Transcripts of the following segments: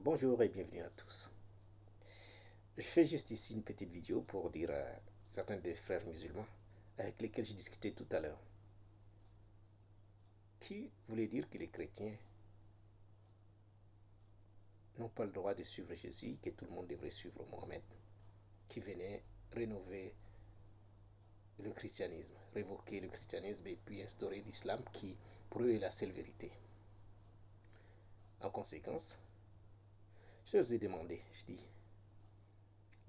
Bonjour et bienvenue à tous. Je fais juste ici une petite vidéo pour dire à certains des frères musulmans avec lesquels j'ai discuté tout à l'heure, qui voulaient dire que les chrétiens n'ont pas le droit de suivre Jésus, que tout le monde devrait suivre Mohammed, qui venait rénover le christianisme, révoquer le christianisme et puis instaurer l'islam qui, pour eux, est la seule vérité. En conséquence, je leur ai demandé, je dis,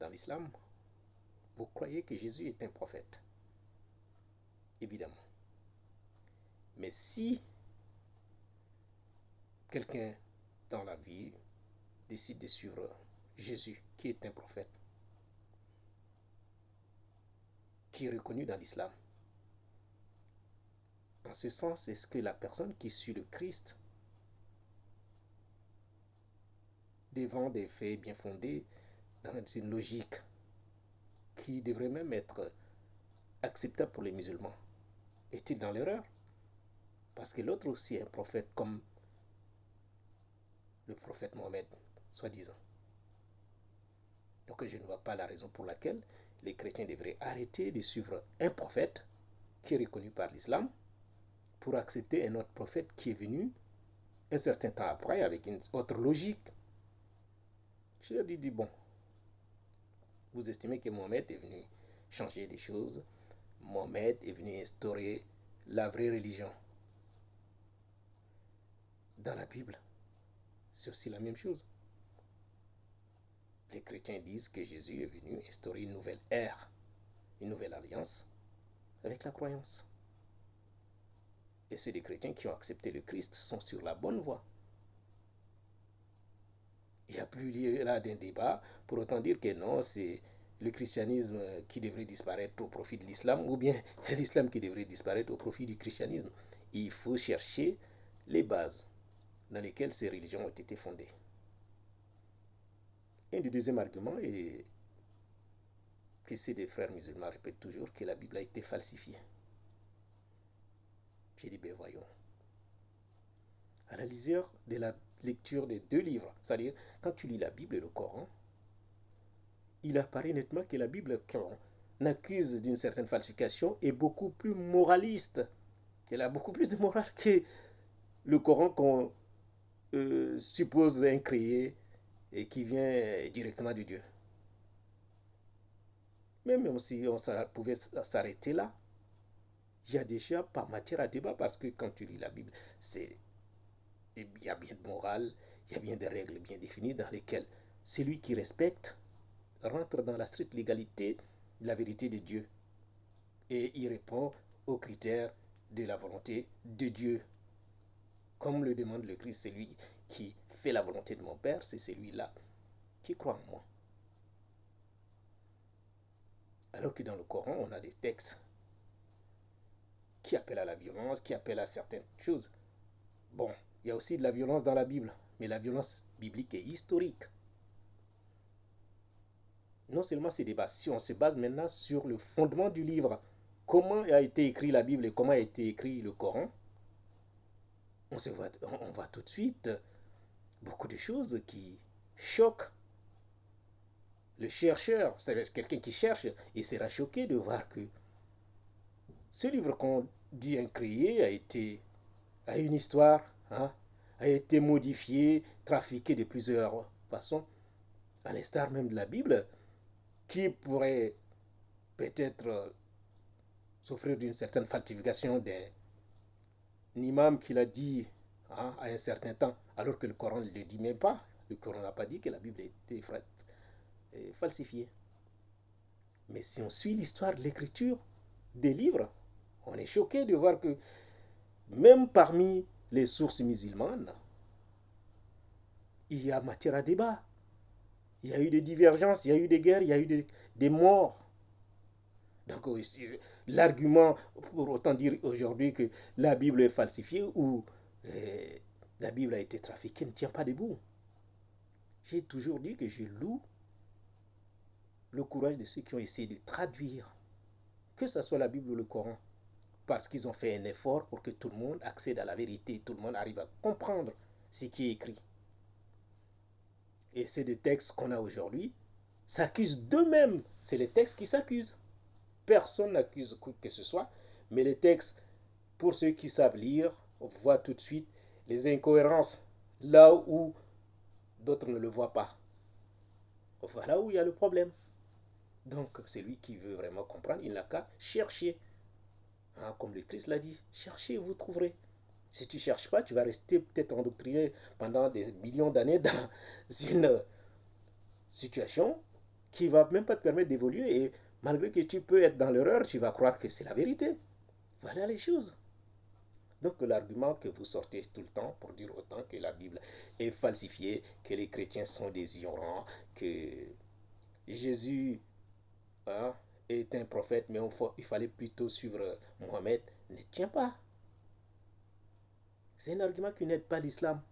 dans l'islam, vous croyez que Jésus est un prophète? Évidemment. Mais si quelqu'un dans la vie décide de suivre Jésus, qui est un prophète, qui est reconnu dans l'islam, en ce sens, est-ce que la personne qui suit le Christ, devant des faits bien fondés, dans une logique qui devrait même être acceptable pour les musulmans, est-il dans l'erreur? Parce que l'autre aussi est un prophète comme le prophète Mohammed, soi-disant. Donc je ne vois pas la raison pour laquelle les chrétiens devraient arrêter de suivre un prophète qui est reconnu par l'islam pour accepter un autre prophète qui est venu un certain temps après avec une autre logique. Je leur dis bon, vous estimez que Mohammed est venu changer des choses, Mohammed est venu instaurer la vraie religion. Dans la Bible, c'est aussi la même chose. Les chrétiens disent que Jésus est venu instaurer une nouvelle ère, une nouvelle alliance avec la croyance. Et c'est des chrétiens qui ont accepté le Christ sont sur la bonne voie. Il n'y a plus lieu là d'un débat pour autant dire que non, c'est le christianisme qui devrait disparaître au profit de l'islam ou bien l'islam qui devrait disparaître au profit du christianisme. Il faut chercher les bases dans lesquelles ces religions ont été fondées. Et le deuxième argument est que ces deux frères musulmans répètent toujours que la Bible a été falsifiée. J'ai dit, ben voyons. À la lueur de la lecture des deux livres, c'est-à-dire quand tu lis la Bible et le Coran, il apparaît nettement que la Bible qu'on accuse d'une certaine falsification est beaucoup plus moraliste. Elle a beaucoup plus de morale que le Coran qu'on suppose incréé et qui vient directement de Dieu. Même si on pouvait s'arrêter là, il y a déjà pas matière à débat parce que quand tu lis la Bible, il y a bien de morale, il y a bien des règles bien définies dans lesquelles celui qui respecte rentre dans la stricte légalité de la vérité de Dieu et il répond aux critères de la volonté de Dieu. Comme le demande le Christ, celui qui fait la volonté de mon Père, c'est celui-là qui croit en moi. Alors que dans le Coran, on a des textes qui appellent à la violence, qui appellent à certaines choses. Bon, il y a aussi de la violence dans la Bible, mais la violence biblique est historique. Non seulement ces débats, si on se base maintenant sur le fondement du livre, comment a été écrit la Bible et comment a été écrit le Coran, on voit tout de suite beaucoup de choses qui choquent le chercheur. C'est quelqu'un qui cherche et sera choqué de voir que ce livre qu'on dit incréé a une histoire, a été modifié, trafiqué de plusieurs façons, à l'instar même de la Bible, qui pourrait peut-être souffrir d'une certaine falsification d'un imam qui l'a dit à un certain temps, alors que le Coran ne le dit même pas. Le Coran n'a pas dit que la Bible était falsifiée. Mais si on suit l'histoire de l'écriture des livres, on est choqué de voir que même parmi les sources musulmanes, il y a matière à débat. Il y a eu des divergences, il y a eu des guerres, il y a eu des morts. Donc l'argument pour autant dire aujourd'hui que la Bible est falsifiée ou la Bible a été trafiquée ne tient pas debout. J'ai toujours dit que je loue le courage de ceux qui ont essayé de traduire, que ce soit la Bible ou le Coran, parce qu'ils ont fait un effort pour que tout le monde accède à la vérité, tout le monde arrive à comprendre ce qui est écrit. et c'est des textes qu'on a aujourd'hui, s'accusent d'eux-mêmes. C'est les textes qui s'accusent. Personne n'accuse que ce soit, mais les textes, pour ceux qui savent lire, voient tout de suite les incohérences là où d'autres ne le voient pas. Voilà où il y a le problème. Donc, celui qui veut vraiment comprendre, il n'a qu'à chercher. Hein, comme le Christ l'a dit, cherchez, vous trouverez. Si tu ne cherches pas, tu vas rester peut-être endoctriné pendant des millions d'années dans une situation qui ne va même pas te permettre d'évoluer. Et malgré que tu peux être dans l'erreur, tu vas croire que c'est la vérité. Voilà les choses. Donc l'argument que vous sortez tout le temps pour dire autant que la Bible est falsifiée, que les chrétiens sont des ignorants, que Jésus est un prophète, mais il fallait plutôt suivre Mohamed, ne tient pas. C'est un argument qui n'aide pas l'islam.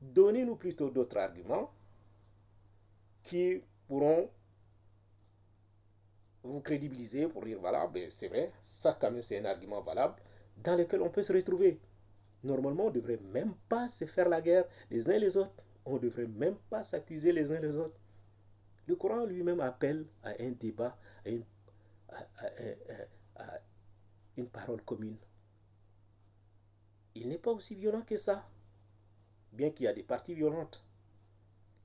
Donnez-nous plutôt d'autres arguments qui pourront vous crédibiliser pour dire, voilà, ben c'est vrai, ça quand même c'est un argument valable dans lequel on peut se retrouver. Normalement, on ne devrait même pas se faire la guerre les uns les autres. On ne devrait même pas s'accuser les uns les autres. Le Coran lui-même appelle à un débat, à une parole commune. Il n'est pas aussi violent que ça, bien qu'il y a des parties violentes.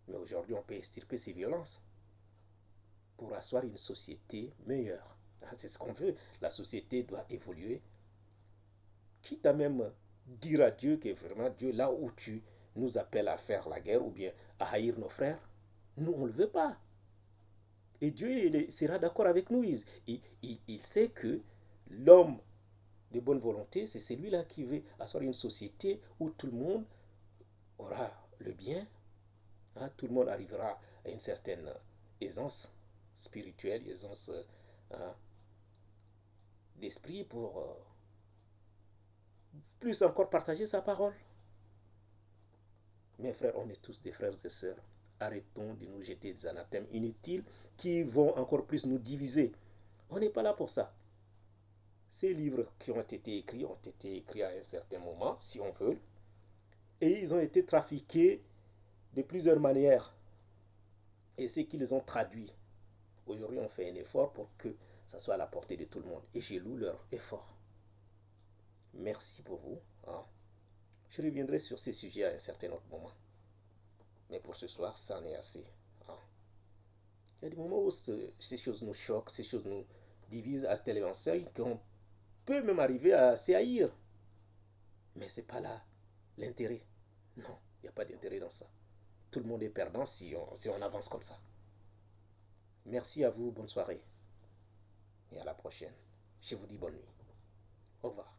Mais aujourd'hui, on peut extirper ces violences pour asseoir une société meilleure. C'est ce qu'on veut. La société doit évoluer. Quitte à même dire à Dieu que vraiment Dieu, là où tu nous appelles à faire la guerre ou bien à haïr nos frères, nous, on ne le veut pas. Et Dieu sera d'accord avec nous. Il sait que l'homme de bonne volonté, c'est celui-là qui veut asseoir une société où tout le monde aura le bien. Tout le monde arrivera à une certaine aisance spirituelle, aisance d'esprit pour plus encore partager sa parole. Mes frères, on est tous des frères et sœurs. Arrêtons de nous jeter des anathèmes inutiles qui vont encore plus nous diviser. On n'est pas là pour ça. Ces livres qui ont été écrits à un certain moment, si on veut, et ils ont été trafiqués de plusieurs manières. Et ceux qui les ont traduits, aujourd'hui on fait un effort pour que ça soit à la portée de tout le monde. Et je loue leur effort. Merci pour vous. Je reviendrai sur ces sujets à un certain autre moment. Mais pour ce soir, ça en est assez. Il y a des moments où ces choses nous choquent, ces choses nous divisent à tel enseigne qu'on peut même arriver à s'haïr. Mais ce n'est pas là l'intérêt. Non, il n'y a pas d'intérêt dans ça. Tout le monde est perdant si on avance comme ça. Merci à vous, bonne soirée. Et à la prochaine. Je vous dis bonne nuit. Au revoir.